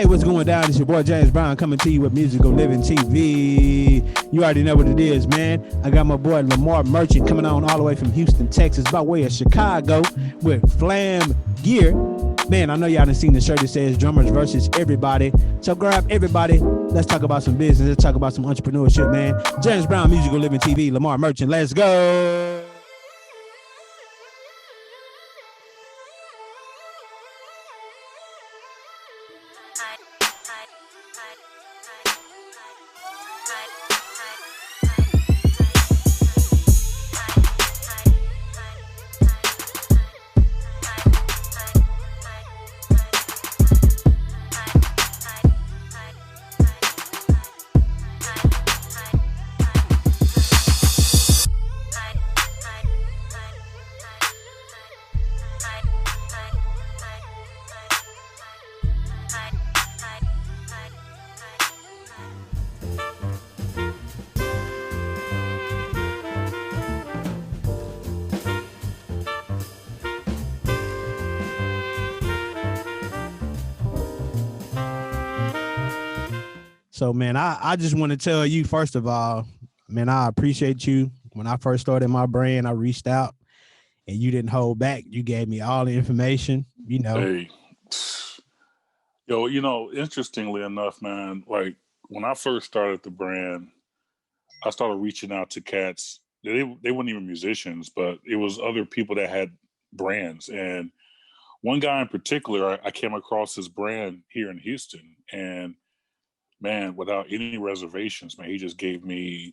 Hey, what's going down? It's your boy James Brown coming to you with Musical Living TV. You already know what it is, man. I got my boy LaMar Merchant coming on all the way from Houston, Texas, by way of Chicago with Flam Gear. Man, I know y'all done seen the shirt that says Drummers versus Everybody. So grab everybody. Let's talk about some business. Let's talk about some entrepreneurship, man. James Brown, Musical Living TV, LaMar Merchant. Let's go. So, man, I just want to tell you, first of all, man, I appreciate you. When I first started my brand, I reached out and you didn't hold back. You gave me all the information, you know. Hey, yo, interestingly enough, man, like when I first started the brand, I started reaching out to cats. They weren't even musicians, but it was other people that had brands. And one guy in particular, I came across his brand here in Houston, and man, without any reservations, man, he gave me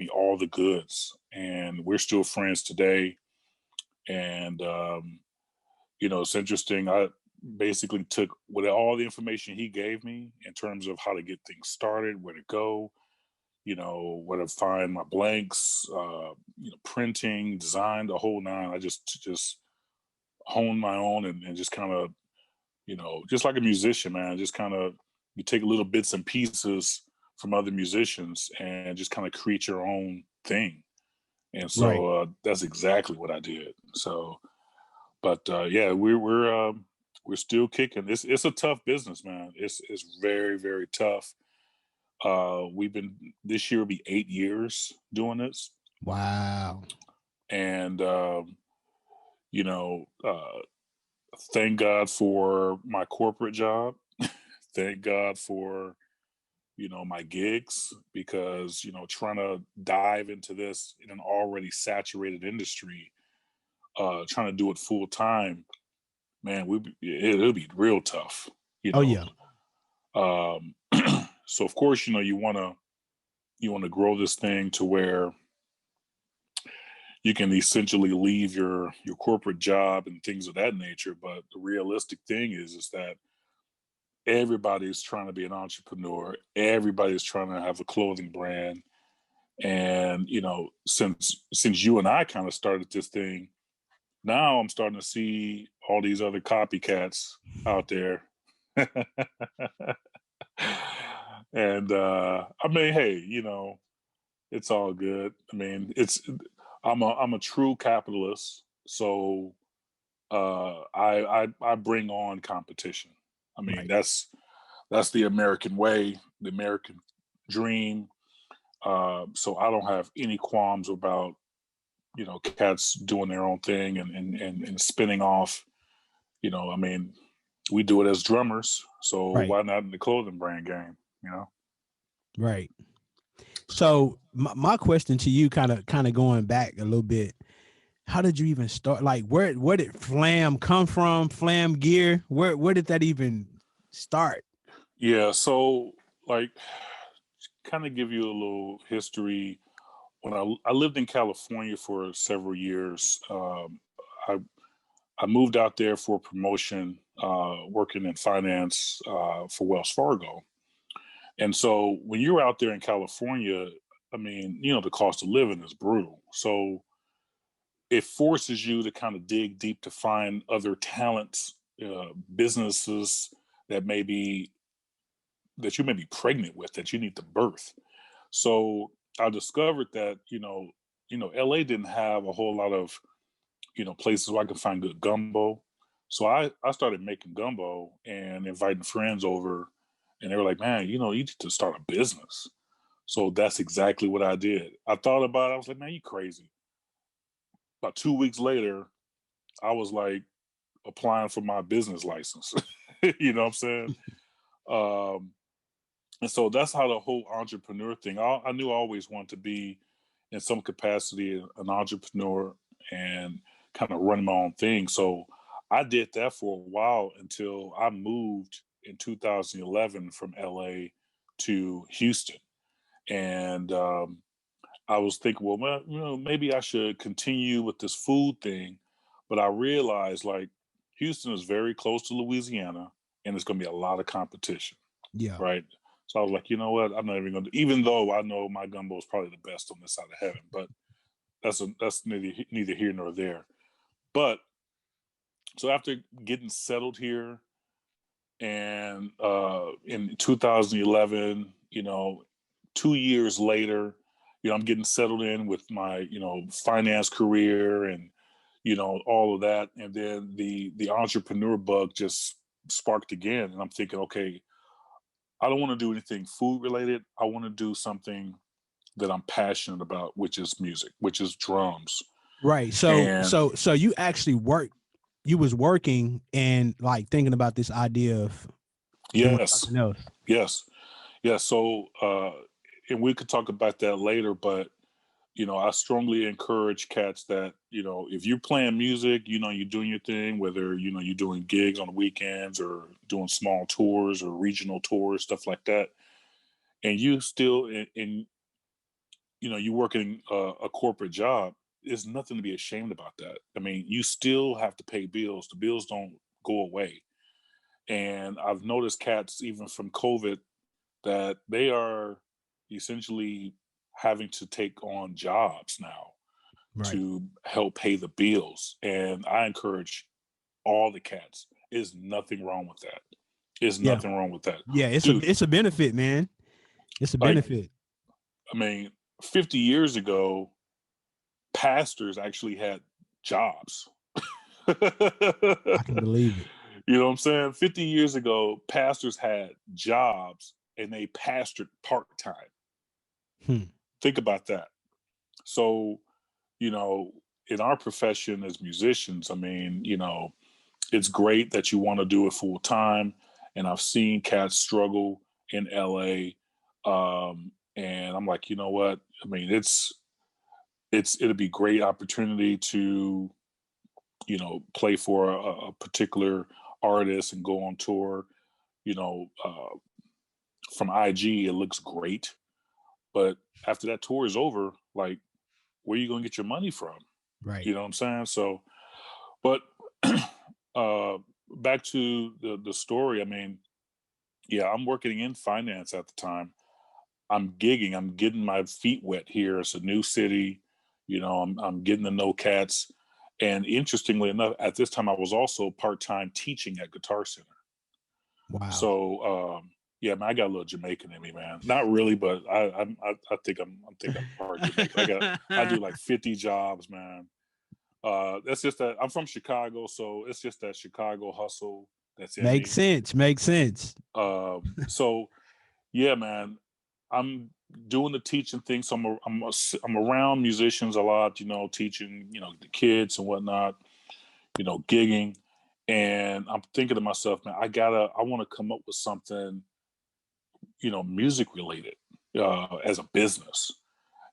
all the goods, and we're still friends today. And it's interesting. I basically took with all the information he gave me in terms of how to get things started, where to go, where to find my blanks, printing, design, the whole nine. I just honed my own and just kind of, just like a musician, man, just kind of you take little bits and pieces from other musicians and just kind of create your own thing. And Right. so that's exactly what I did. So, but yeah, we're still kicking. It's a tough business, man. It's very, very tough. We've been this year will be 8 years doing this, Wow. and you know, thank God for my corporate job. Thank God for my gigs, because trying to dive into this in an already saturated industry, trying to do it full time, man, it'll be real tough. You Oh, know, yeah. um, so of course you want to grow this thing to where you can essentially leave your corporate job and things of that nature. But the realistic thing is that everybody's trying to be an entrepreneur. Everybody's trying to have a clothing brand. And since you and I kind of started this thing, now I'm starting to see all these other copycats out there. And I mean, hey, it's all good. I mean, I'm a true capitalist, so I bring on competition. I mean, Right. that's the American way, the American dream. So I don't have any qualms about cats doing their own thing and spinning off. I mean, we do it as drummers, so Right. why not in the clothing brand game? Right. So my question to you, kind of going back a little bit, how did you even start? Like, where did Flam come from? Flam Gear? Where did that even start? Yeah. So like, kind of give you a little history. When I lived in California for several years, I I moved out there for promotion, working in finance for Wells Fargo. And so when you're out there in California, I mean, the cost of living is brutal. So it forces you to kind of dig deep to find other talents, businesses that that you may be pregnant with, that you need to birth. So I discovered that LA didn't have a whole lot of places where I could find good gumbo. So I started making gumbo and inviting friends over, And they were like, man, you need to start a business. So that's exactly what I did. I thought about it. I was like, man, you crazy. About 2 weeks later, I was like applying for my business license. You know what I'm saying? Um, and so that's how the whole entrepreneur thing, I knew I always wanted to be in some capacity an entrepreneur and kind of run my own thing. So I did that for a while until I moved in 2011 from LA to Houston. And I was thinking, well, maybe I should continue with this food thing. But I realized like Houston is very close to Louisiana and there's going to be a lot of competition. Yeah. Right. So I was like, you know what? I'm not even going to, even though I know my gumbo is probably the best on this side of heaven, but that's neither here nor there. But so after getting settled here and in 2011, 2 years later, I'm getting settled in with my, finance career and, all of that. And then the entrepreneur bug just sparked again. And I'm thinking, okay, I don't want to do anything food related. I want to do something that I'm passionate about, which is music, which is drums. Right. So And so you actually you was working and like thinking about this idea of doing yes, something else. yes. So, and we could talk about that later, but I strongly encourage cats that, if you're playing music, you're doing your thing, whether, you're doing gigs on the weekends or doing small tours or regional tours, stuff like that. And you still, you're working a corporate job, there's nothing to be ashamed about that. I mean, you still have to pay bills. The bills don't go away. And I've noticed cats, even from COVID, that they are essentially having to take on jobs now Right. to help pay the bills. And I encourage all the cats. There's nothing wrong with that. There's Yeah. nothing wrong with that. Yeah. Dude, It's a benefit, man. It's a like, benefit. I mean, 50 years ago, pastors actually had jobs. I can believe it. You know what I'm saying? 50 years ago, pastors had jobs and they pastored part-time. Think about that. So, in our profession as musicians, I mean, it's great that you want to do it full time. And I've seen cats struggle in LA. And I'm like, you know what? I mean, it'll be great opportunity to, play for a particular artist and go on tour. From IG, it looks great. But after that tour is over, like, where are you going to get your money from? Right. You know what I'm saying? So, but back to the story. I mean, yeah, I'm working in finance at the time. I'm gigging. I'm getting my feet wet here. It's a new city. I'm getting to know cats. And interestingly enough, at this time, I was also part-time teaching at Guitar Center. Wow. So, yeah, man, I got a little Jamaican in me, man. Not really, but I think I'm part Jamaican. I do like 50 jobs, man. That's just that I'm from Chicago, so it's just that Chicago hustle that's in Makes me. sense. Makes sense. So yeah, man, I'm doing the teaching thing. So I'm around musicians a lot, teaching, the kids and whatnot, gigging. And I'm thinking to myself, man, I want to come up with something, music related, as a business.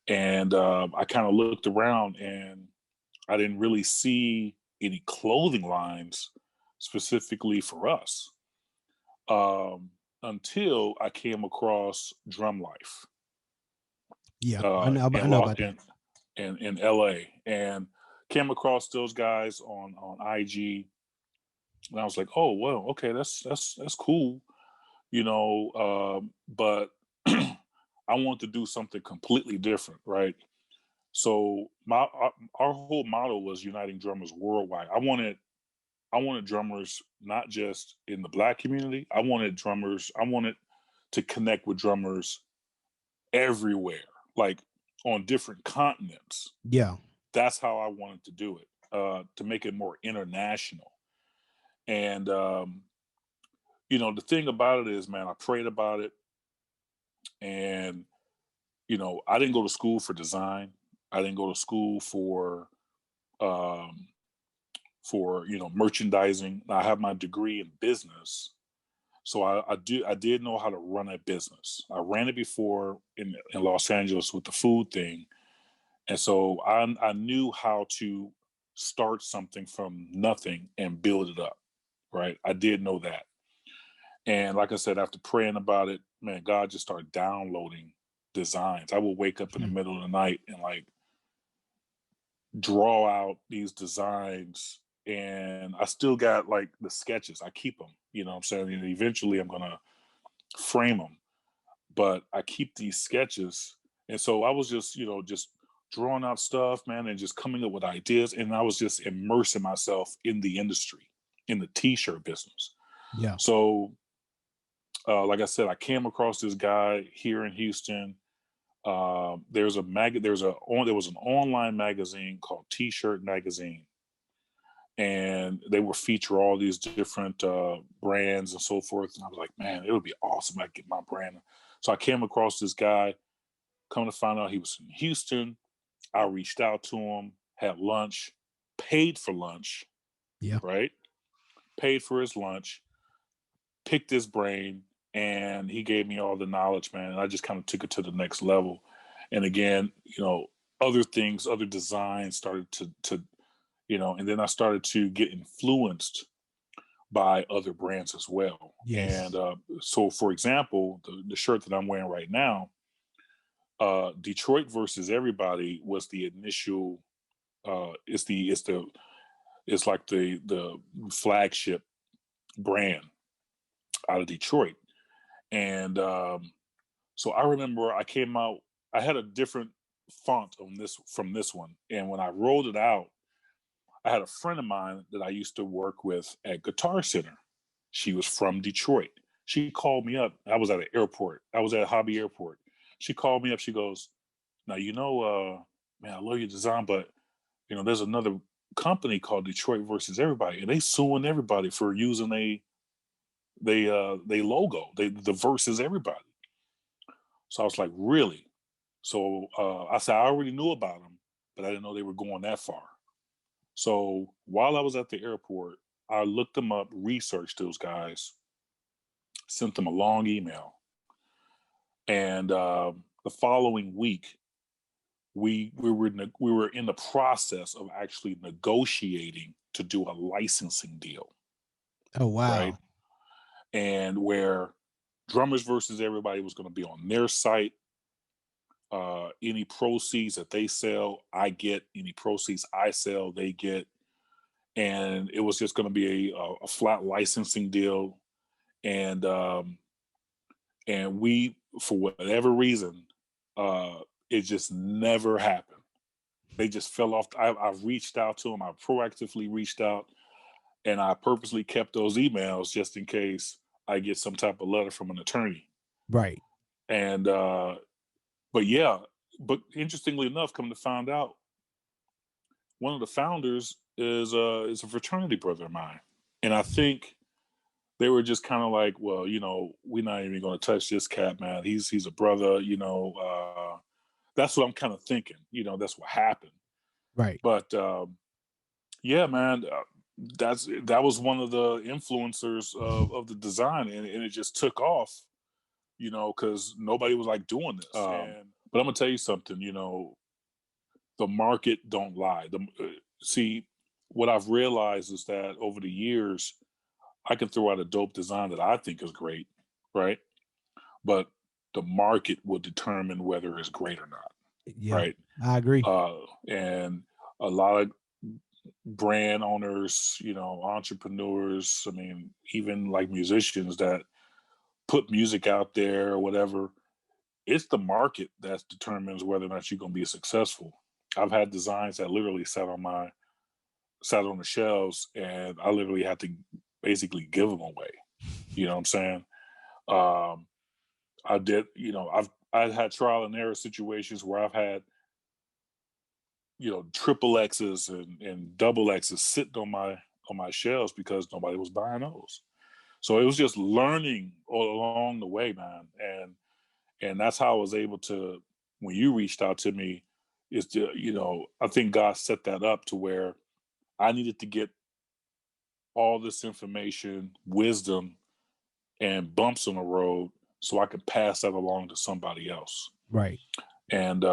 And I kind of looked around and I didn't really see any clothing lines specifically for us, until I came across Drum Life, Yeah. I know about that. in LA, and came across those guys on IG, and I was like, oh well, okay, that's cool, but I want to do something completely different, right? So our whole model was uniting drummers worldwide. I wanted drummers not just in the Black community. I wanted to connect with drummers everywhere, like on different continents. Yeah. That's how I wanted to do it, to make it more international. And the thing about it is, man, I prayed about it, and I didn't go to school for design. I didn't go to school um, for merchandising. I have my degree in business, so I did know how to run a business. I ran it before in Los Angeles with the food thing, and so I knew how to start something from nothing and build it up. Right, I did know that, and like I said, after praying about it, man, God just started downloading designs. I would wake up in the middle of the night and like draw out these designs, and I still got like the sketches. I keep them, you know what I'm saying? And eventually I'm going to frame them, but I keep these sketches. And so I was just, just drawing out stuff, man, and just coming up with ideas. And I was just immersing myself in the industry, in the t-shirt business. Yeah. So, like I said, I came across this guy here in Houston. There was an online magazine called T-Shirt Magazine, and they would feature all these different brands and so forth. And I was like, man, it would be awesome. I get my brand. So I came across this guy. Come to find out, he was in Houston. I reached out to him, had lunch, paid for lunch. Yeah. Right. Paid for his lunch, picked his brain, and he gave me all the knowledge, man. And I just kind of took it to the next level. And again, other things, other designs started to and then I started to get influenced by other brands as well. Yes. And so, for example, the shirt that I'm wearing right now, Detroit versus Everybody was the initial. It's like the flagship brand out of Detroit. And so I remember I came out, I had a different font on this from this one. And when I rolled it out, I had a friend of mine that I used to work with at Guitar Center. She was from Detroit. She called me up. I was at an airport. I was at Hobby Airport. She called me up. She goes, now, man, I love your design, but, there's another company called Detroit versus Everybody, and they suing everybody for using they logo, the versus everybody. So I was like, really? So I said, I already knew about them, but I didn't know they were going that far. So while I was at the airport, I looked them up, researched those guys, sent them a long email. And the following week, we were in the process of actually negotiating to do a licensing deal. Oh, wow. Right. And where Drummers versus Everybody was going to be on their site. Any proceeds that they sell, I get. Any proceeds I sell, they get. And it was just going to be a flat licensing deal. And we, for whatever reason, it just never happened. They just fell off. I've reached out to them. I proactively reached out, and I purposely kept those emails just in case I get some type of letter from an attorney. Right. And but interestingly enough, come to find out, one of the founders is a fraternity brother of mine, and I think they were just kind of like, well, we're not even going to touch this cat, man. He's a brother, that's what I'm kind of thinking. That's what happened. Right. But yeah, man, that was one of the influencers of the design, and it just took off, because nobody was like doing this. But I'm gonna tell you something, the market don't lie. See, what I've realized is that over the years, I can throw out a dope design that I think is great, right? But the market will determine whether it's great or not. Yeah, right? I agree. And a lot of brand owners, entrepreneurs, I mean, even like musicians that put music out there or whatever, it's the market that determines whether or not you're going to be successful. I've had designs that literally sat on the shelves, and I literally had to basically give them away. You know what I'm saying? I did, I've had trial and error situations where I've had, triple X's and double X's sitting on my shelves because nobody was buying those. So it was just learning all along the way, man. And that's how I was able to, when you reached out to me, is to, I think God set that up to where I needed to get all this information, wisdom, and bumps on the road so I could pass that along to somebody else. Right. And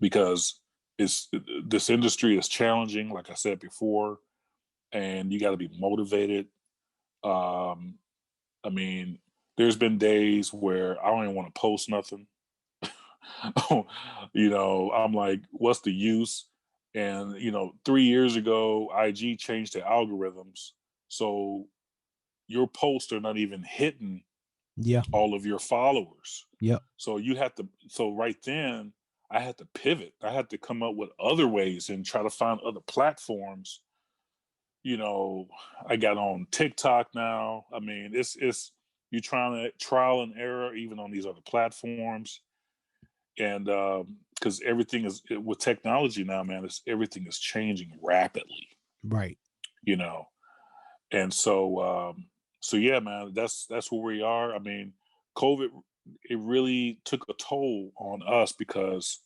because this industry is challenging, like I said before, and you got to be motivated. I mean, there's been days where I don't even want to post nothing. I'm like, what's the use? And 3 years ago, IG changed the algorithms, so your posts are not even hitting all of your followers. Yep. So right then I had to pivot. I had to come up with other ways and try to find other platforms. I got on TikTok now. I mean, it's you're trying to trial and error even on these other platforms. And because everything is with technology now, man, everything is changing rapidly. Right. And so yeah, man, that's where we are. I mean, COVID, it really took a toll on us because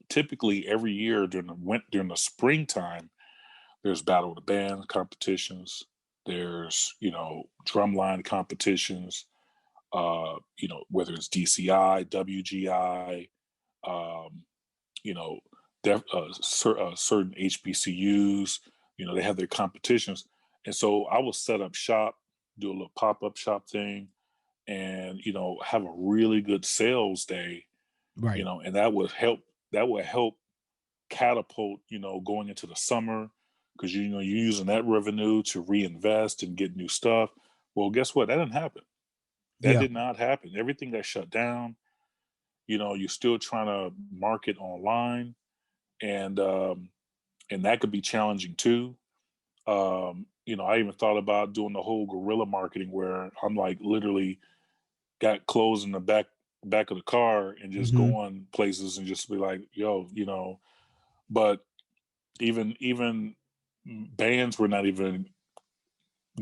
typically every year during the springtime, there's battle of the band competitions. There's drumline competitions. Whether it's DCI, WGI, certain HBCUs. They have their competitions, and so I will set up shop, do a little pop-up shop thing, and have a really good sales day. Right. And that would help catapult going into the summer, because you're using that revenue to reinvest and get new stuff. Well, guess what? That didn't happen. That did not happen. Everything got shut down. You're still trying to market online, and that could be challenging too. I even thought about doing the whole guerrilla marketing where I'm like literally got clothes in the back of the car and just going places and just be like, yo, but even bands were not even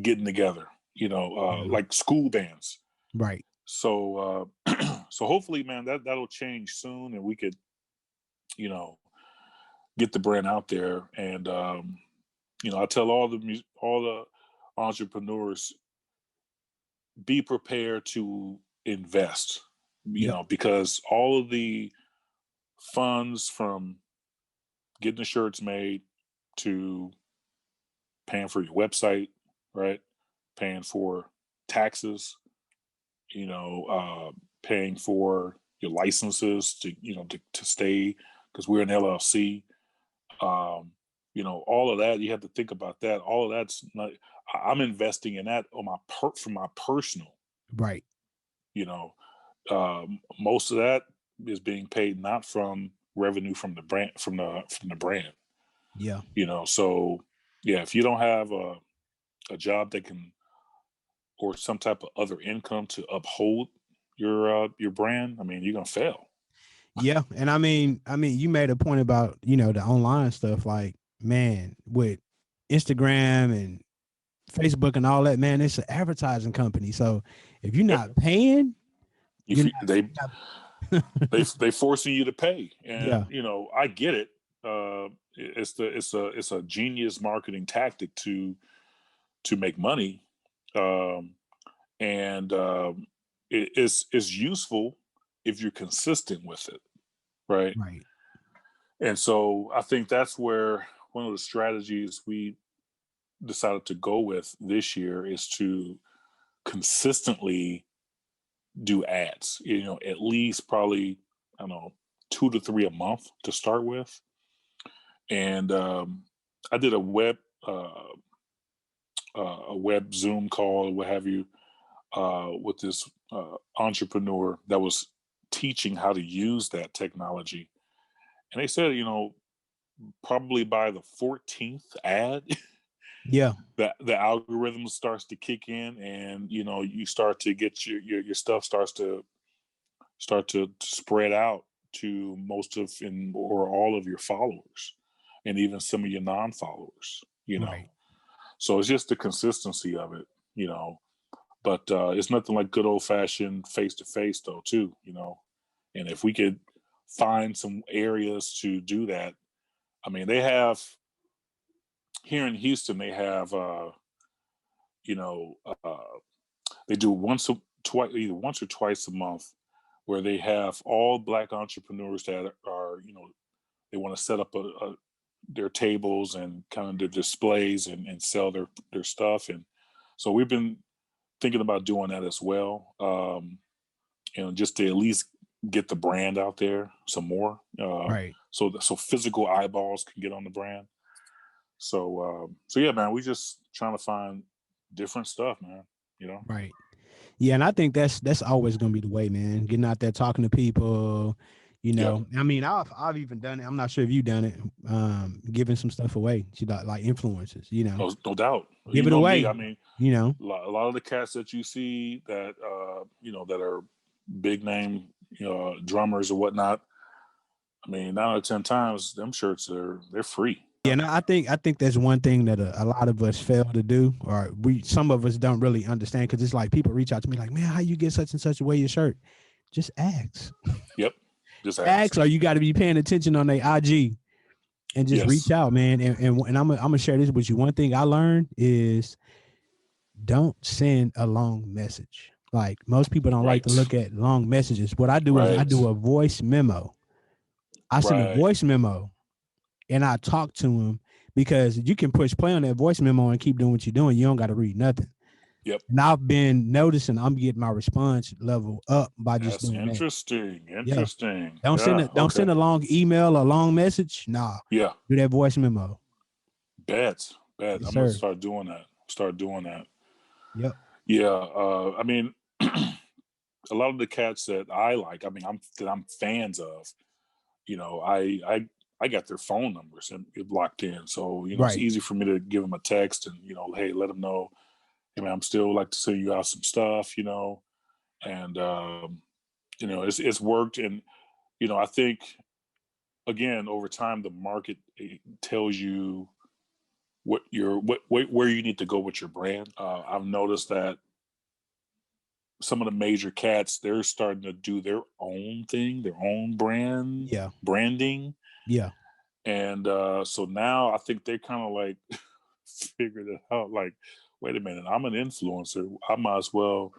getting together, like school bands. Right. So so hopefully, man, that'll change soon and we could, get the brand out there. And I tell all the entrepreneurs, be prepared to invest, because all of the funds from getting the shirts made to paying for your website, right? Paying for taxes, paying for your licenses to stay, because we're an LLC. All of that, you have to think about that. All of that's not, I'm investing in that on from my personal, Right. Most of that is being paid not from revenue from the brand, from the brand. Yeah. So yeah, if you don't have a job that can, or some type of other income to uphold your brand, I mean, you're gonna fail. Yeah. And I mean, you made a point about, the online stuff, like, man, with Instagram and Facebook and all that, man, it's an advertising company. So if you're not paying, they forcing you to pay. And I get it. It's a genius marketing tactic to make money. It's useful if you're consistent with it, right? Right. And so I think that's where one of the strategies we decided to go with this year is to consistently do ads, at least probably, I don't know, 2 to 3 a month to start with. And I did a web Zoom call, what have you, with this entrepreneur that was teaching how to use that technology. And they said, probably by the 14th ad, the algorithm starts to kick in, and you start to get your stuff start to spread out to most of or all of your followers, and even some of your non-followers. Right. So it's just the consistency of it. you know. But it's nothing like good old fashioned face to face though, too, you know. And if we could find some areas to do that, I mean, they have here in Houston, they have you know, they do either once or twice a month, where they have all Black entrepreneurs that are, you know, they want to set up their tables and kind of their displays and sell their stuff. And so we've been thinking about doing that as well, you know, just to at least get the brand out there some more, Right. so physical eyeballs can get on the brand. So yeah, man, we just trying to find different stuff, man. You know, Right. Yeah, and I think that's always gonna be the way, man. Getting out there talking to people, you yep, know. I mean, I've even done it. I'm not sure if you've done it, giving some stuff away to like influencers, you know. no doubt. Give You it know me, away, I mean, you know. a lot of the cats that you see that you know, that are big name, you know, drummers or whatnot. I mean, 9 out of 10 times, them shirts they're free. Yeah, and I think that's one thing that a lot of us fail to do, or some of us don't really understand, because it's like people reach out to me like, man, how you get such and such away your shirt? Just ask. Yep, just Ask, ask. or you got to be paying attention on their IG and just reach Yes, out, man. And I'm gonna share this with you. One thing I learned is don't send a long message. Like most people don't like to right, look at long messages. What I do is I right, do a voice memo. I send a right. voice memo and I talk to him, because you can push play on that voice memo and keep doing what you're doing. You don't got to read nothing. Yep, And I've been noticing I'm getting my response level up by just that's doing that. interesting. Yeah. Interesting. Don't send Yeah. it. Don't Okay. send a long email or long message. Nah. Yeah. Do that voice memo. Bet. Bet. Yes, I'm gonna sir. start doing that. Start doing that. Yep. Yeah. I mean, a lot of the cats that I like, I mean, I'm fans of. You know, I got their phone numbers and it locked in, so you know it's Right. easy for me to give them a text and, you know, hey, let them know, hey man, I'm still like to send you out some stuff, you know, and you know, it's worked. And you know, I think again over time the market tells you what where you need to go with your brand. I've noticed that some of the major cats, they're starting to do their own thing, their own Yeah. branding. Yeah. And so now I think they kind of like figured it out. Like, wait a minute, I'm an influencer. I might as well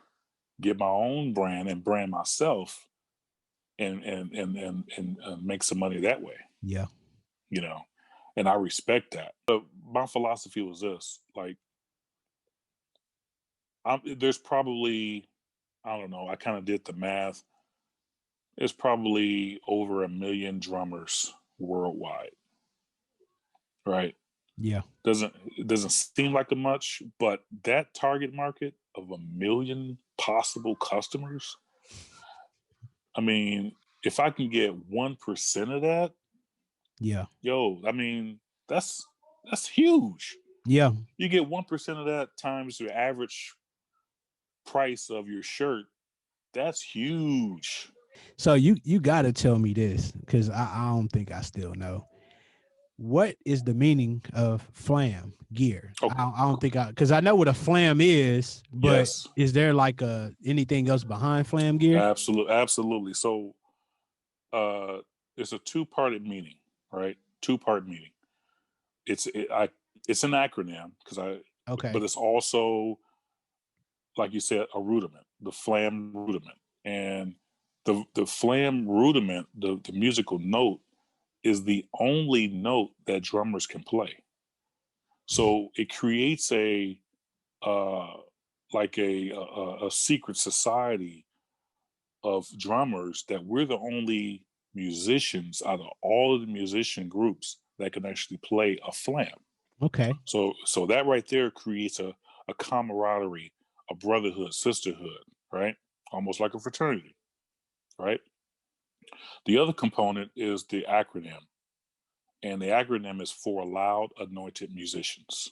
get my own brand and brand myself, and make some money that way. Yeah. You know, and I respect that. But my philosophy was this: like, there's probably, I don't know. I kind of did the math. There's probably over 1 million drummers worldwide, right? Yeah. It doesn't seem like a much, but that target market of 1 million possible customers, I mean, if I can get 1% of that, Yeah. yo, I mean, that's huge. Yeah. You get 1% of that times the average price of your shirt, that's huge. So you got to tell me this, because I don't think I still know. What is the meaning of Flam Gear? Okay. I don't think because I know what a Flam is, but Yes, is there like anything else behind Flam Gear? absolutely. So uh it's a two-parted meaning, right? Two-part meaning. It's it, I it's an acronym Okay. but it's also, like you said, a rudiment, the flam rudiment. And the flam rudiment, the musical note, is the only note that drummers can play. So it creates uh like a secret society of drummers, that we're the only musicians out of all of the musician groups that can actually play a flam. Okay. So that right there creates a camaraderie, a brotherhood, sisterhood, right? Almost like a fraternity, right? The other component is the acronym, and the acronym is for loud anointed musicians,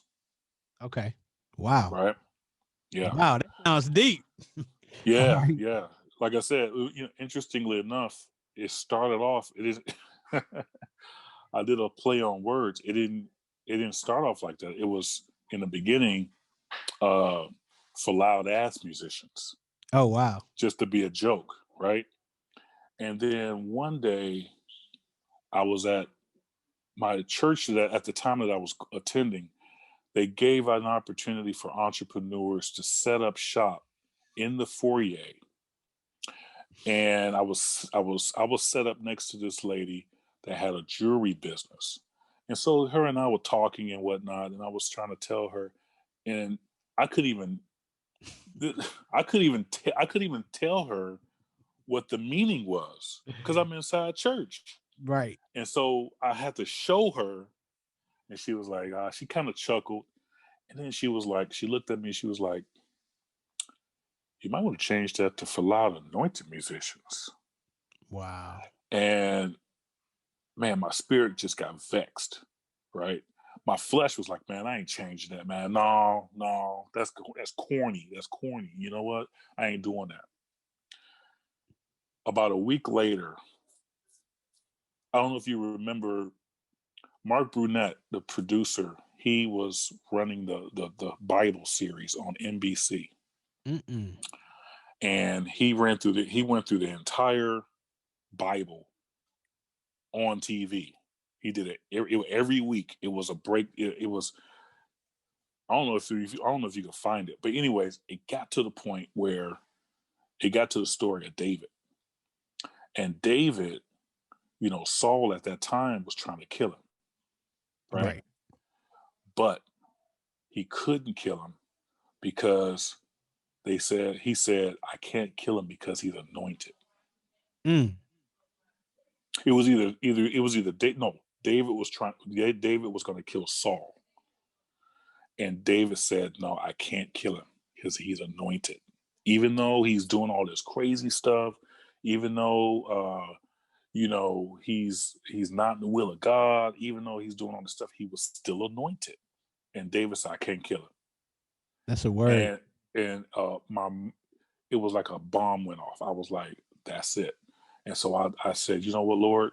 Okay. Wow. right? Yeah, Wow. That sounds deep. All yeah, right. yeah. Like I said, you know, interestingly enough, it started off. It is. I did a play on words. It didn't. It didn't start off like that. It was in the beginning. Uh, for loud ass musicians. Oh, wow. Just to be a joke, right? And then one day I was at my church that at the time that I was attending, they gave an opportunity for entrepreneurs to set up shop in the foyer. And I was set up next to this lady that had a jewelry business. And so her and I were talking and whatnot, and I was trying to tell her, and I couldn't even tell her what the meaning was because I'm inside church. Right. And so I had to show her, and she was like, she kind of chuckled. And then she was like, she looked at me, she was like, you might want to change that to for loud anointed musicians. Wow. And man, my spirit just got vexed, right? My flesh was like, man, I ain't changing that, man. No, that's corny. That's corny. You know what? I ain't doing that. About a week later, I don't know if you remember Mark Brunette, the producer. He was running the Bible series on NBC. Mm-mm. And he went through the entire Bible on TV. He did it every week. It was a break. It was. I don't know if you could find it, but anyways, it got to the point where it got to the story of David, and David, Saul at that time was trying to kill him, right? But he couldn't kill him because he said, I can't kill him because he's anointed. Mm. It was David was going to kill Saul. And David said, no, I can't kill him because he's anointed. Even though he's doing all this crazy stuff, even though, he's not in the will of God, even though he's doing all this stuff, he was still anointed. And David said, I can't kill him. That's a word. And it was like a bomb went off. I was like, that's it. And so I said, you know what, Lord,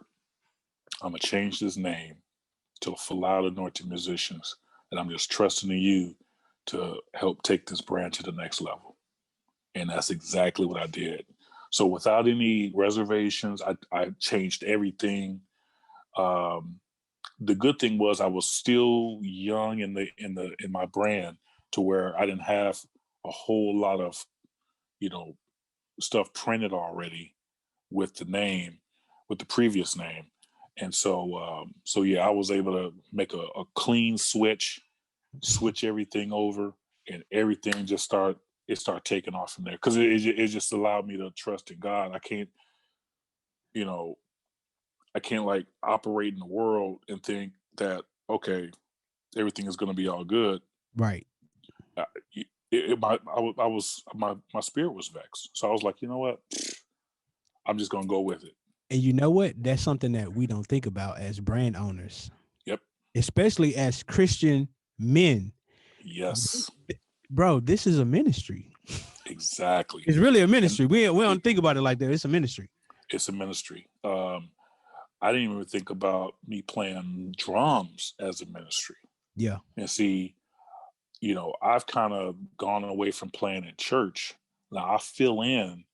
I'm going to change this name to For Loud Anointed Musicians. And I'm just trusting in you to help take this brand to the next level. And that's exactly what I did. So without any reservations, I changed everything. The good thing was I was still young in my brand to where I didn't have a whole lot of, stuff printed already with the previous name. And so yeah, I was able to make a clean switch everything over, and everything just started taking off from there. Cause it just allowed me to trust in God. I can't like operate in the world and think that, okay, everything is going to be all good. Right. My spirit was vexed. So I was like, you know what? I'm just going to go with it. And you know what? That's something that we don't think about as brand owners. Yep. Especially as Christian men. Yes. Bro, this is a ministry. Exactly. It's really a ministry. We don't think about it like that. It's a ministry. It's a ministry. I didn't even think about me playing drums as a ministry. Yeah. And see, I've kind of gone away from playing in church. Now I fill in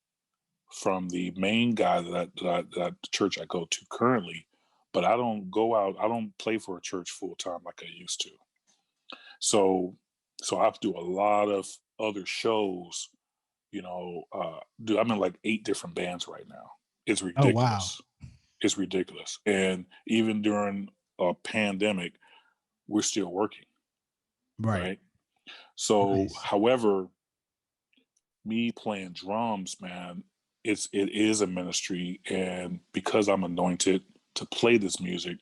from the main guy that the church I go to currently, but I don't go out. I don't play for a church full time like I used to. So I have to do a lot of other shows. I'm in like 8 different bands right now. It's ridiculous. Oh, wow. It's ridiculous. And even during a pandemic, we're still working. Right. So, nice. However, me playing drums, man, it is a ministry. And because I'm anointed to play this music,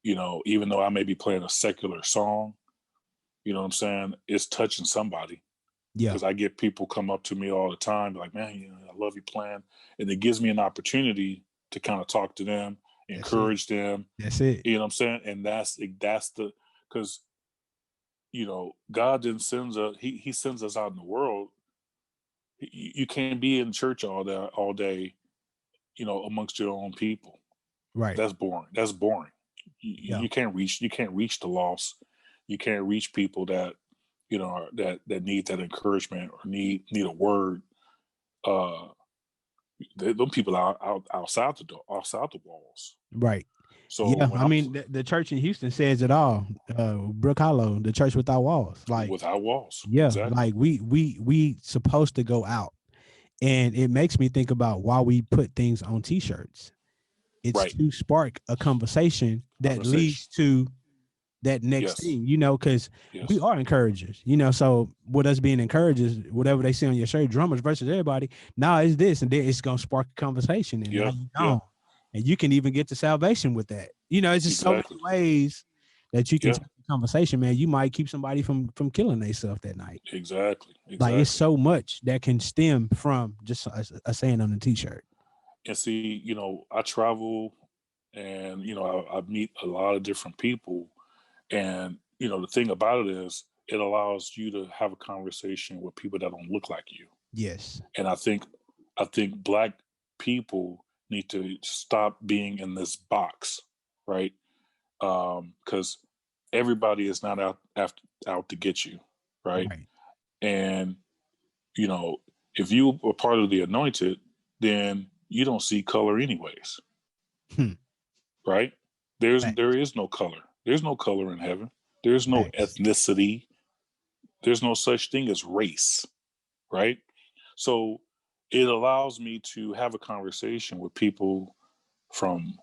even though I may be playing a secular song, you know what I'm saying? It's touching somebody. Yeah. Because I get people come up to me all the time, like, man, I love you playing. And it gives me an opportunity to kind of talk to them, encourage them. That's it. You know what I'm saying? And that's because, God didn't send us, he sends us out in the world. You can't be in church all day, amongst your own people. Right. That's boring. You can't reach the lost. You can't reach people that, you know, that need that encouragement or need a word. Uh, them people are outside the door, outside the walls. Right. So Yeah. when I mean, the church in Houston says it all. Brook Hollow, the church without walls. Like, without walls, yeah, exactly. like we supposed to go out. And it makes me think about why we put things on t-shirts. It's Right. to spark a conversation that leads to that next Yes. thing, you know, because we Yes. are encouragers, you know. So with us being encouragers, whatever they see on your shirt, drummers versus everybody, now it's this, and then it's gonna spark a conversation, and now Yeah. you Yeah. gone. And you can even get to salvation with that. You know, it's just so many Exactly. ways that you can Yeah. take the conversation, man. You might keep somebody from killing themselves that night. Exactly. Like, it's Exactly. so much that can stem from just a saying on a t-shirt. And see, you know, I travel, and you know, I meet a lot of different people, and you know, the thing about it is, it allows you to have a conversation with people that don't look like you. Yes. And I think Black people need to stop being in this box, right? Because everybody is not out to get you, right? Right. And you know, if you are part of the anointed, then you don't see color anyways, Hmm. right? There Facts. is no color. There's no color in heaven. There's no Facts. ethnicity. There's no such thing as race, right? So it allows me to have a conversation with people from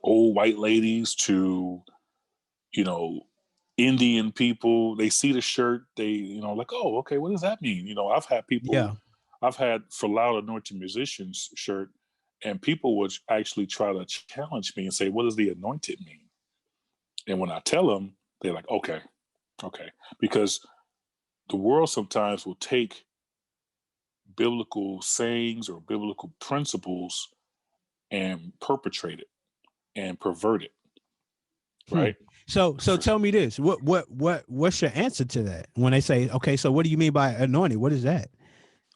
old white ladies to, you know, Indian people. They see the shirt, they, you know, like, oh, okay, what does that mean? You know, Yeah. I've had for loud anointed musicians shirt, and people would actually try to challenge me and say, what does the anointed mean? And when I tell them, they're like, okay, okay. Because the world sometimes will take biblical sayings or biblical principles and perpetrate it and pervert it, Hmm. right? So For, tell me this. What's your answer to that? When they say, okay, so what do you mean by anointed? What is that?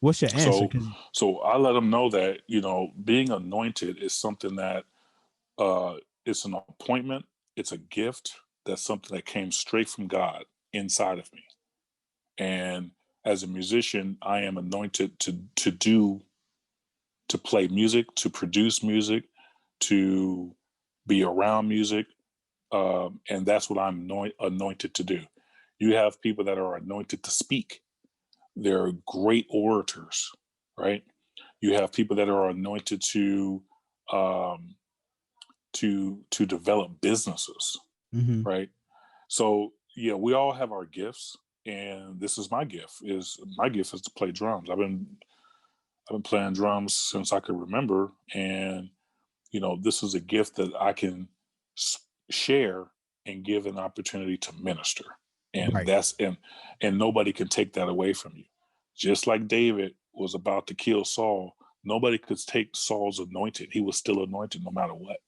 What's your answer? so I let them know that, you know, being anointed is something that it's an appointment, it's a gift, that's something that came straight from God inside of me. And as a musician, I am anointed to play music, to produce music, to be around music, and that's what I'm anointed to do. You have people that are anointed to speak; they're great orators, right? You have people that are anointed um, to develop businesses, Mm-hmm. right? So yeah, we all have our gifts, and this is my gift. Is my gift is to play drums. I've been playing drums since I could remember, and you know, this is a gift that I can share and give an opportunity to minister, and Right. and nobody can take that away from you. Just like David was about to kill Saul, nobody could take Saul's anointed. He was still anointed no matter what.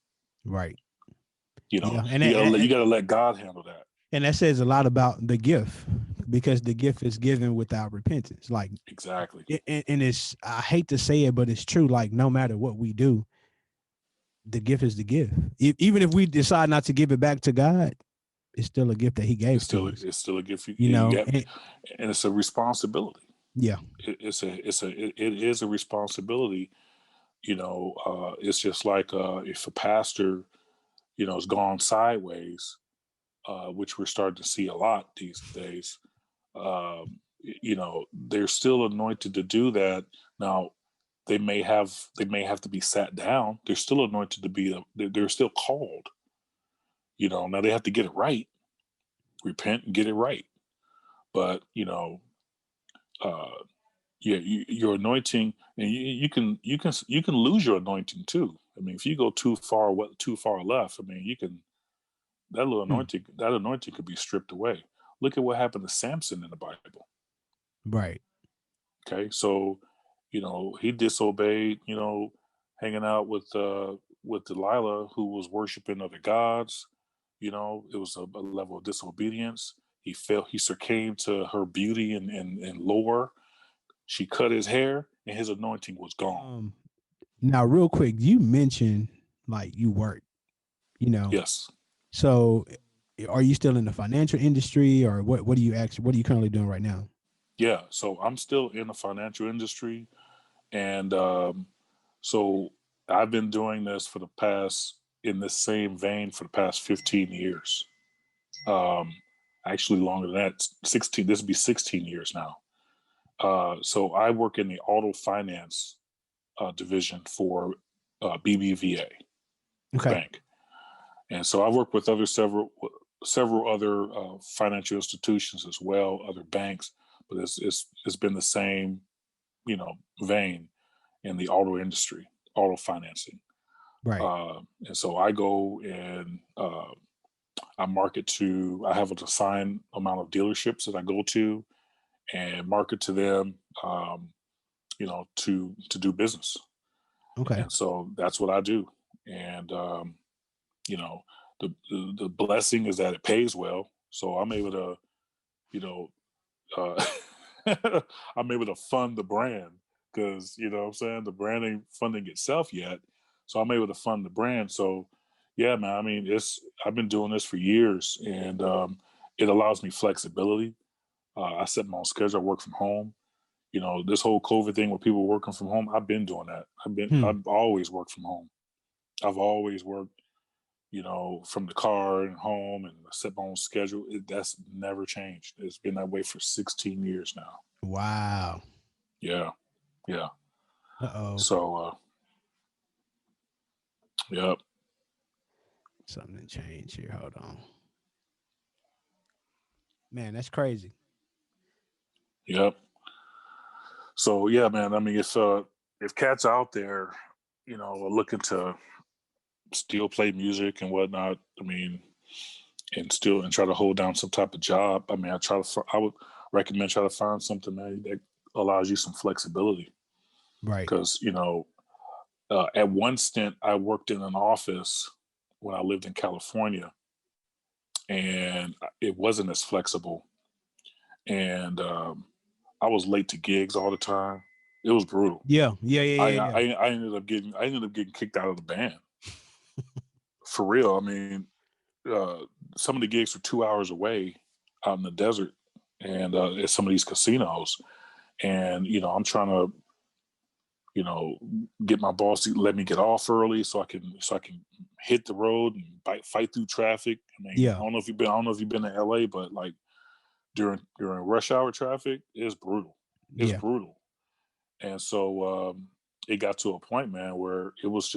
Right. You know, Yeah. you gotta let God handle that. And that says a lot about the gift, because the gift is given without repentance. Like, Exactly. and it's, I hate to say it, but it's true. Like, no matter what we do, the gift is the gift. Even if we decide not to give it back to God, it's still a gift that He gave to us. It's still a gift. You You know. have, and it's a responsibility. Yeah. It is a responsibility. You know, it's just like if a pastor, you know, has gone sideways, which we're starting to see a lot these days. You know, they're still anointed to do that. Now, they may have to be sat down. They're still anointed to be. They're still called. You know, now they have to get it right, repent and get it right. But you know, uh, yeah, your anointing, and you can lose your anointing too. I mean, if you go too far left, I mean, you can Hmm. that anointing could be stripped away. Look at what happened to Samson in the Bible. Right. Okay, so you know he disobeyed. You know, hanging out with Delilah, who was worshiping other gods. You know, it was a level of disobedience. He fell. He succumbed to her beauty and lore. She cut his hair, and his anointing was gone. Now, real quick, you mentioned like you work, you know. Yes. So are you still in the financial industry, or what do you actually, what are you currently doing right now? Yeah, so I'm still in the financial industry, and so I've been doing this for the past, in this same vein, for the past 15 years. Um, Actually, longer than that, 16. This will be 16 years now. So I work in the auto finance division for BBVA, the Okay. bank, and so I work with several other financial institutions as well, other banks, but it's been the same, vein in the auto industry, auto financing. Right. And so I go and I market to. I have a assigned amount of dealerships that I go to and market to them, to do business. Okay. And so that's what I do. And you know, the blessing is that it pays well, so I'm able to, you know, uh, I'm able to fund the brand because what I'm saying, the brand ain't funding itself yet, so I'm able to fund the brand. So yeah, man, I mean, I've been doing this for years, and it allows me flexibility. I set my own schedule. I work from home. This whole COVID thing where people working from home, I've been doing that. Hmm. I've always worked from home. I've always worked, from the car and home, and set my own schedule. That's never changed. It's been that way for 16 years now. Wow. Yeah, yeah. Uh-oh. So, yep, Something changed here. Hold on. Man, that's crazy. yep. So yeah, man. I mean, if cats out there, are looking to still play music and whatnot, I mean, and try to hold down some type of job. I mean, I would recommend try to find something, man, that allows you some flexibility. Right. Because at one stint, I worked in an office when I lived in California, and it wasn't as flexible. And I was late to gigs all the time. It was brutal. Yeah. Yeah. Yeah. I Yeah. I, Yeah. I ended up getting kicked out of the band for real. I mean, uh, some of the gigs were 2 hours away out in the desert, and at some of these casinos. And I'm trying to you know, get my boss to let me get off early so I can hit the road and fight through traffic. I mean, Yeah. I don't know if you've been to LA, but like during rush hour traffic, it's brutal. It's Yeah. brutal. And so it got to a point, man, where it was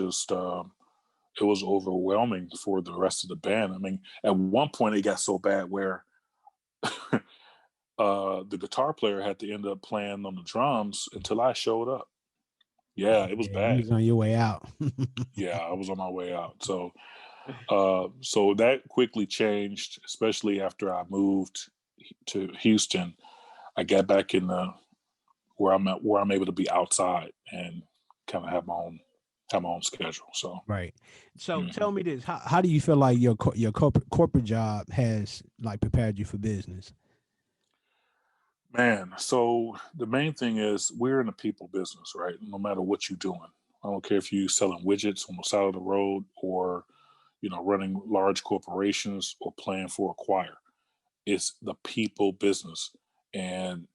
overwhelming for the rest of the band. I mean, at one point it got so bad where the guitar player had to end up playing on the drums until I showed up. Yeah, it was Yeah. You bad. was on your way out. Yeah, I was on my way out. So that quickly changed, especially after I moved to Houston. I got back in the where I'm able to be outside and kind of have my own schedule. So, Right. So mhm. tell me this: how do you feel like your corporate job has like prepared you for business? Man, so the main thing is we're in a people business, right? No matter what you're doing, I don't care if you're selling widgets on the side of the road or running large corporations or playing for a choir. It's the people business, and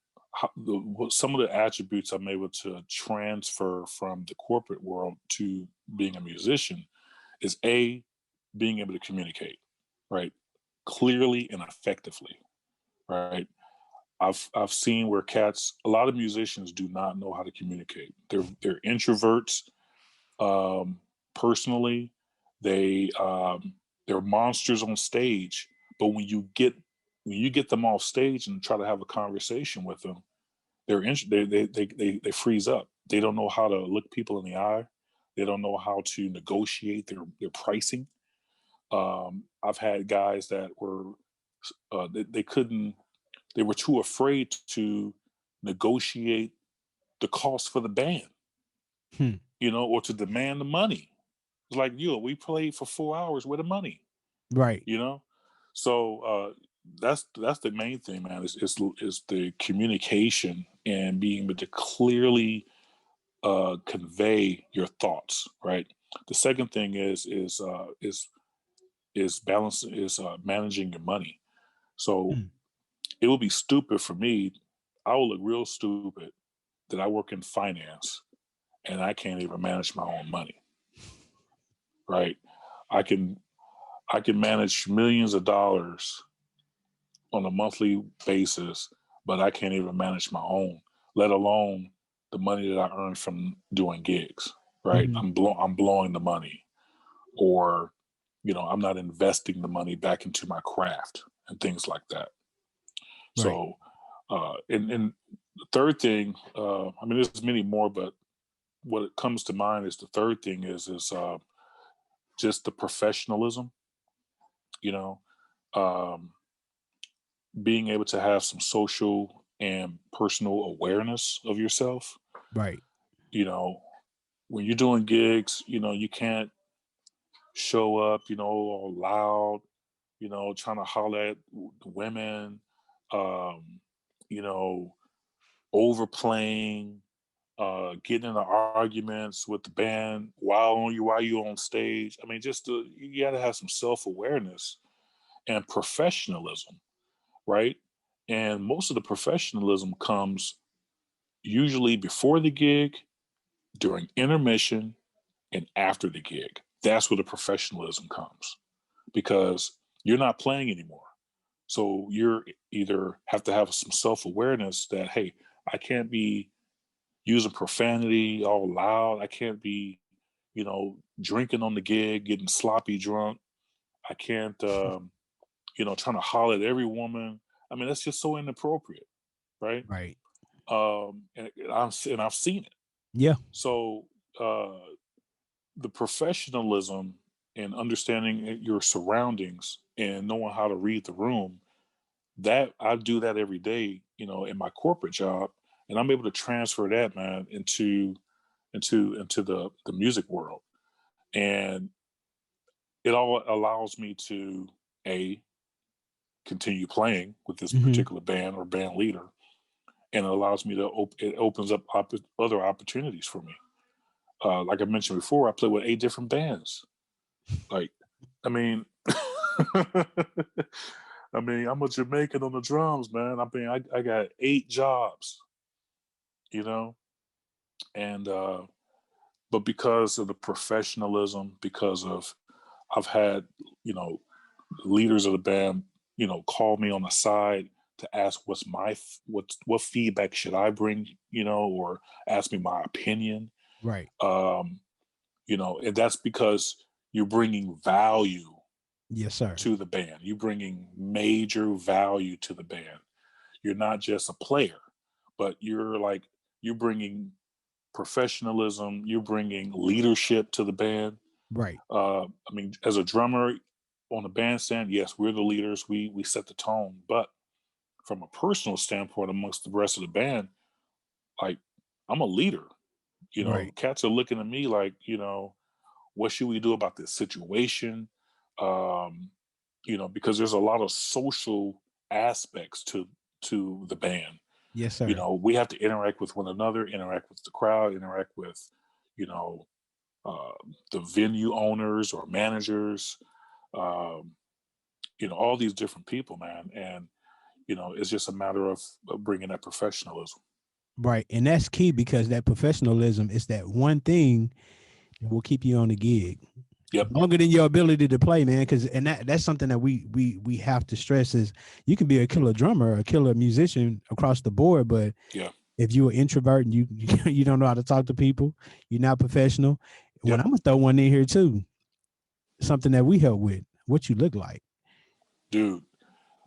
some of the attributes I'm able to transfer from the corporate world to being a musician is being able to communicate, right, clearly and effectively, right. I've seen where a lot of musicians do not know how to communicate. They're introverts. Personally, they they're monsters on stage, but when you get them off stage and try to have a conversation with them, they freeze up. They don't know how to look people in the eye. They don't know how to negotiate their pricing. I've had guys that were they couldn't. They were too afraid to negotiate the cost for the band, Hmm. or to demand the money. It's like, we played for 4 hours. Where the money? Right. You know. So that's the main thing, man. Is the communication and being able to clearly convey your thoughts. Right. The second thing is is managing your money. So Mm. it would be stupid for me. I will look real stupid that I work in finance and I can't even manage my own money. Right? I can manage millions of dollars on a monthly basis, but I can't even manage my own, let alone the money that I earn from doing gigs. Right? Mm-hmm. I'm blowing the money, or I'm not investing the money back into my craft and things like that. Right. So, and the third thing, I mean, there's many more, but what it comes to mind is the third thing is just the professionalism. You know, um, being able to have some social and personal awareness of yourself. Right. You know, when you're doing gigs, you can't show up, all loud, trying to holler at women, um, you know, overplaying, getting into arguments with the band while you on stage. I mean, you got to have some self awareness and professionalism, right? And most of the professionalism comes usually before the gig, during intermission, and after the gig. That's where the professionalism comes, because you're not playing anymore. So you're either have to have some self awareness that, hey, I can't be using profanity all loud. I can't be, drinking on the gig, getting sloppy drunk. I can't, trying to holler at every woman. I mean, that's just so inappropriate, right? Right. And I've seen it. Yeah. So the professionalism and understanding your surroundings and knowing how to read the room, that I do that every day, in my corporate job, and I'm able to transfer that, man, into the music world. And it all allows me to a continue playing with this Mm-hmm. particular band or band leader, and it allows me to it opens up other opportunities for me. Like I mentioned before, I play with 8 different bands. Like, I mean, I mean, I'm a Jamaican on the drums, man. I mean, I got 8 jobs, you know, and but because of the professionalism, because of I've had, you know, leaders of the band, call me on the side to ask what feedback should I bring, or ask me my opinion. Right. Um, and that's because you're bringing value Yes, sir. to the band. You're bringing major value to the band. You're not just a player, but you're bringing professionalism. You're bringing leadership to the band. Right. I mean, as a drummer on the bandstand, yes, we're the leaders. We set the tone. But from a personal standpoint, amongst the rest of the band, like, I'm a leader. Right. Cats are looking at me like, what should we do about this situation? Um, because there's a lot of social aspects to the band. Yes, sir. We have to interact with one another, interact with the crowd, interact with, you know, uh, the venue owners or managers, um, all these different people, man. And, it's just a matter of bringing that professionalism. Right. And that's key, because that professionalism is that one thing that will keep you on the gig Yep. longer than your ability to play, man. Because that's something that we have to stress is you can be a killer drummer, a killer musician across the board, but Yeah. if you're an introvert and you don't know how to talk to people, you're not professional. When Yep. I'm gonna throw one in here too, something that we help with, what you look like. Dude.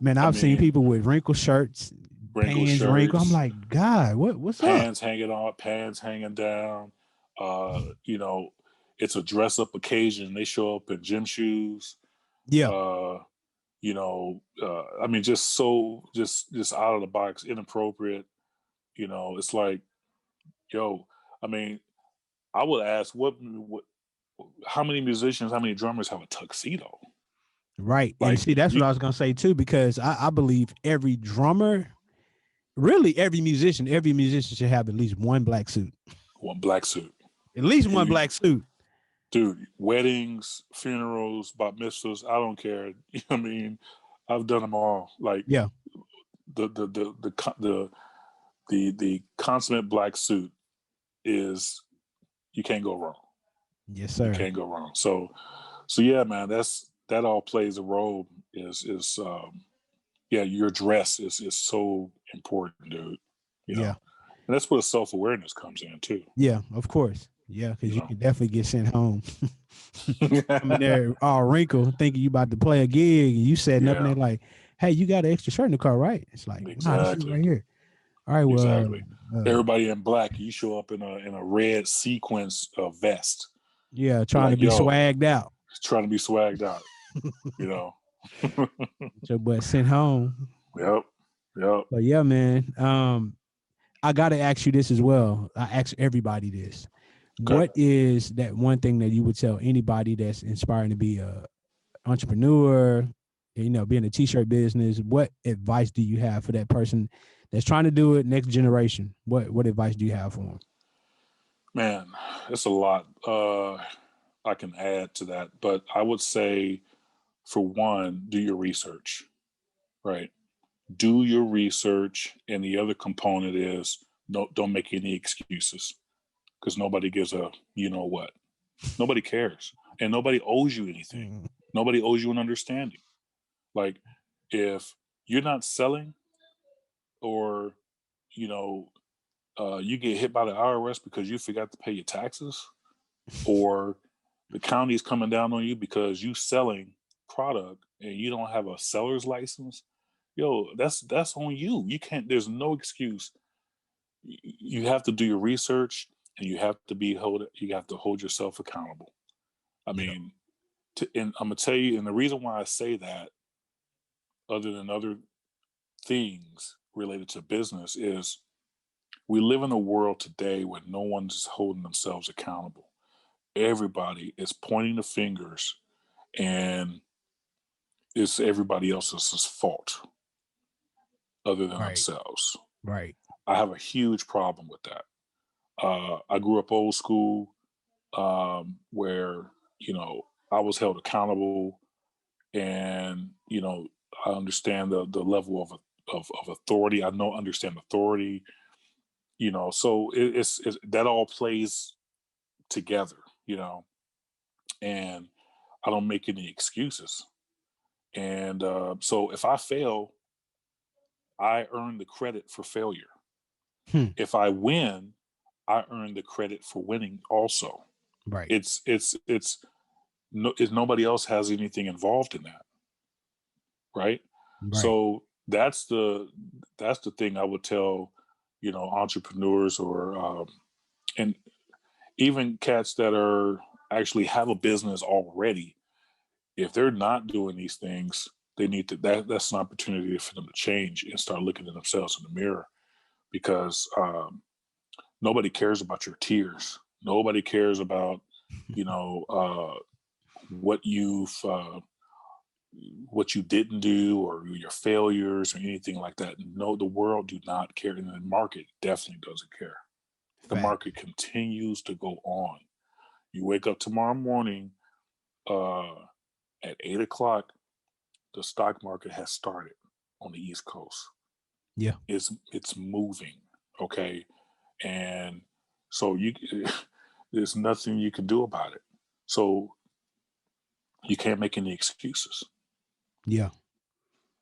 Man, I I've seen mean, people with wrinkled shirts, wrinkled pants wrinkled. I'm shirts, like, God, what's up? pants hanging down. It's a dress up occasion. They show up in gym shoes. Yeah. Uh, I mean, just out of the box, inappropriate. It's like, yo, I mean, I would ask how many musicians, how many drummers have a tuxedo? Right. And Like, see, that's what you I was gonna say too, because I believe every drummer, really every musician should have at least one black suit. want black suit. At least one You black suit. Dude, weddings, funerals, bat mitzvahs, I don't care. You know what I mean? I've done them all. Like Yeah. The consummate black suit is, you can't go wrong. Yes, You sir. can't go wrong. So yeah, man, that all plays a role. Yeah, your dress is so important, dude. You know, and that's where the self-awareness comes in too. Yeah, of course. Yeah, because you know? can definitely get sent home. Coming there all wrinkled, thinking you about to play a gig, and you said nothing. They're like, "Hey, you got an extra shirt in the car, right?" It's like, "Nah, this is right here." All right, well, exactly. Everybody in black, you show up in a red sequence vest. Yeah, trying to be swagged out. Trying to be swagged out. You know. So, but sent home. Yep. But yeah, man. I gotta ask you this as well. I ask everybody this. Okay. What is that one thing that you would tell anybody that's inspiring to be a entrepreneur, you know, be in the t-shirt business? What advice do you have for that person that's trying to do it, next generation? What advice do you have for them? Man, it's a lot I can add to that, but I would say, for one, do your research, right? Do your research, and the other component is don't make any excuses, because nobody gives a what. Nobody cares, and nobody owes you anything. Nobody owes you an understanding. Like, if you're not selling, or you get hit by the IRS because you forgot to pay your taxes, or the county's coming down on you because you selling product and you don't have a seller's license, that's on you. You can't. There's no excuse. You have to do your research, and you have to hold yourself accountable. I mean, and I'm gonna tell you, and the reason why I say that, other than other things related to business, is we live in a world today where no one's holding themselves accountable. Everybody is pointing the fingers, and it's everybody else's fault other than themselves. Right. I have a huge problem with that. I grew up old school, where, I was held accountable, and, I understand the level of authority. I understand authority, so it's that all plays together, and I don't make any excuses. And so if I fail, I earn the credit for failure. If I win, I earn the credit for winning also. Right. It's nobody else has anything involved in that. Right. So that's the thing I would tell, entrepreneurs, or and even cats that are actually have a business already. If they're not doing these things, they need to. That's an opportunity for them to change and start looking at themselves in the mirror, because nobody cares about your tears. Nobody cares about, what you didn't do, or your failures, or anything like that. No, the world do not care, and the market definitely doesn't care. The market continues to go on. You wake up tomorrow morning, at 8:00, the stock market has started on the East Coast. Yeah, it's moving. Okay, and so there's nothing you can do about it. So you can't make any excuses. Yeah,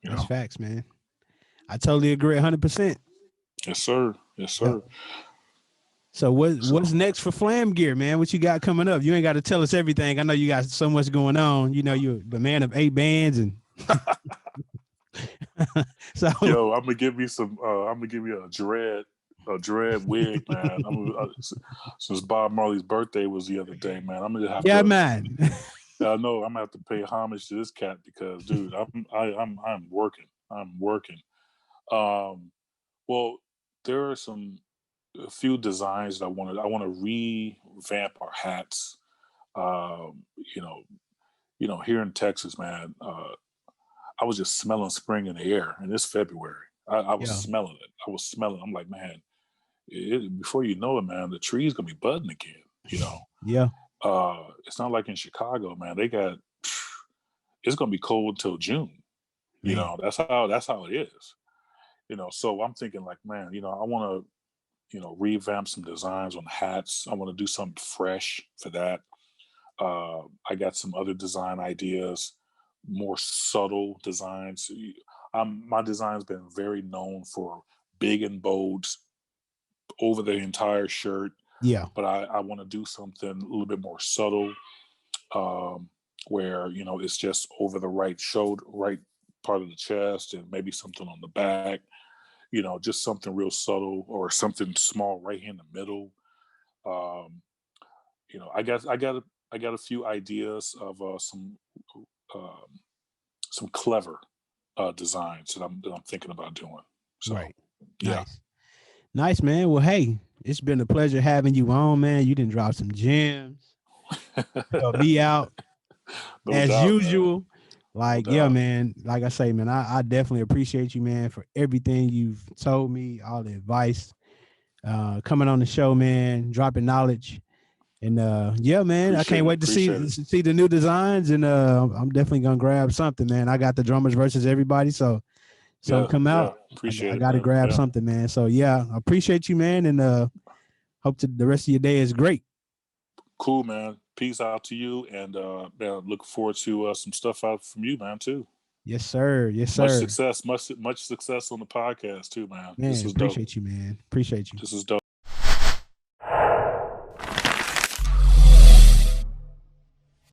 that's facts, man. I totally agree 100%. Yes, sir. Yes, sir. Yeah. So what's next for Flam Gear, man? What you got coming up? You ain't got to tell us everything. I know you got so much going on. You're the man of 8 bands, and so yo, I'm gonna give you a dread wig, man. Since Bob Marley's birthday was the other day, man, I'm gonna have to. Man. I know I'm gonna have to pay homage to this cat, because, dude, I'm working. I'm working. Well, there are a few designs that I want to revamp our hats. Here in Texas, man, I was just smelling spring in the air, and it's February. I was smelling it. I'm like, man, before you know it, man, the tree's gonna be budding again. Yeah. It's not like in Chicago, man. They got it's gonna be cold until June. You Man. know, that's how it is. You know, so I'm thinking like, man, you know, I want to, you know, revamp some designs on hats. I want to do something fresh for that. I got some other design ideas, more subtle designs. My design's been very known for big and bold over the entire shirt, Yeah. but I want to do something a little bit more subtle, um, where you know it's just over the right shoulder, right part of the chest, and maybe something on the back. You know, just something real subtle or something small right here in the middle. Um, you know, I got a few ideas of um, some clever designs that I'm thinking about doing. So Right. yeah, Nice. Nice, man. Well, hey, it's been a pleasure having you on, man. You didn't drop some gems. Help me out no as doubt, man, usual. no Like, yeah, doubt. man. Like I say, man, I definitely appreciate you, man, for everything you've told me, all the advice, coming on the show, man, dropping knowledge. And yeah, man, I can't Appreciate it, wait to appreciate it. see the new designs. And I'm definitely gonna grab something, man. I got the drummers versus everybody, so something Yeah, come yeah, out. I appreciate it, got to man. grab Yeah, something, man. So yeah, I appreciate you, man, and hope to the rest of your day is great. cool, man. Peace out to you, and man, look forward to some stuff out from you, man, too. Yes, sir. Yes, sir. Much success on the podcast too, man. This Man, is dope. appreciate you, man. Appreciate you. This is dope.